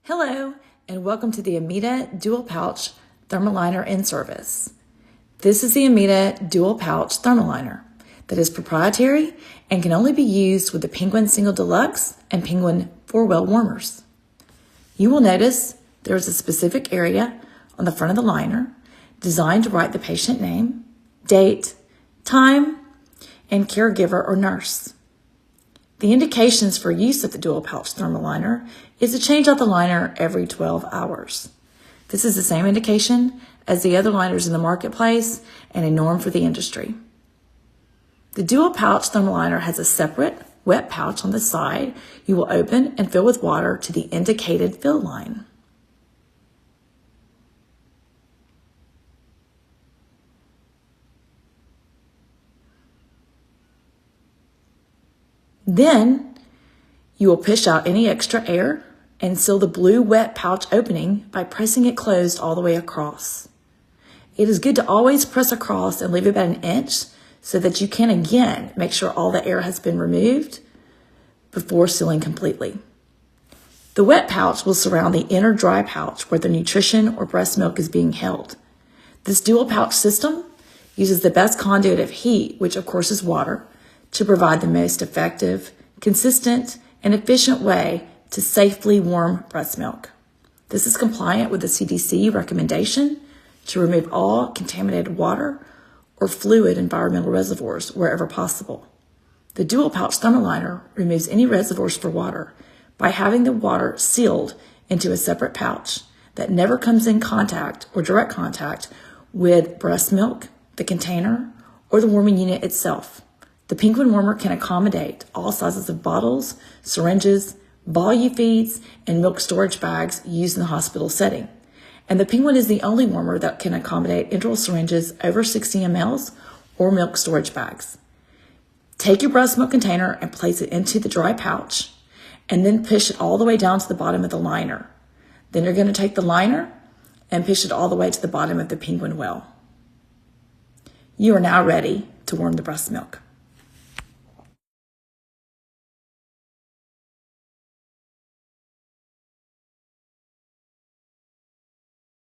Hello, and welcome to the Amita Dual Pouch Thermaliner in service. This is the Amita Dual Pouch Thermaliner that is proprietary and can only be used with the Penguin Single Deluxe and Penguin 4-Well warmers. You will notice there is a specific area on the front of the liner designed to write the patient name, date, time, and caregiver or nurse. The indications for use of the dual pouch Thermaliner is to change out the liner every 12 hours. This is the same indication as the other liners in the marketplace and a norm for the industry. The dual pouch Thermaliner has a separate wet pouch on the side you will open and fill with water to the indicated fill line. Then you will push out any extra air and seal the blue wet pouch opening by pressing it closed all the way across. It is good to always press across and leave about an inch so that you can again make sure all the air has been removed before sealing completely. The wet pouch will surround the inner dry pouch where the nutrition or breast milk is being held. This dual pouch system uses the best conduit of heat, which of course is water, to provide the most effective, consistent, and efficient way to safely warm breast milk. This is compliant with the CDC recommendation to remove all contaminated water or fluid environmental reservoirs wherever possible. The dual pouch Thermaliner removes any reservoirs for water by having the water sealed into a separate pouch that never comes in contact or direct contact with breast milk, the container, or the warming unit itself. The Penguin warmer can accommodate all sizes of bottles, syringes, volume feeds, and milk storage bags used in the hospital setting. And the Penguin is the only warmer that can accommodate enteral syringes over 60 mL or milk storage bags. Take your breast milk container and place it into the dry pouch, and then push it all the way down to the bottom of the liner. Then you're going to take the liner and push it all the way to the bottom of the Penguin well. You are now ready to warm the breast milk.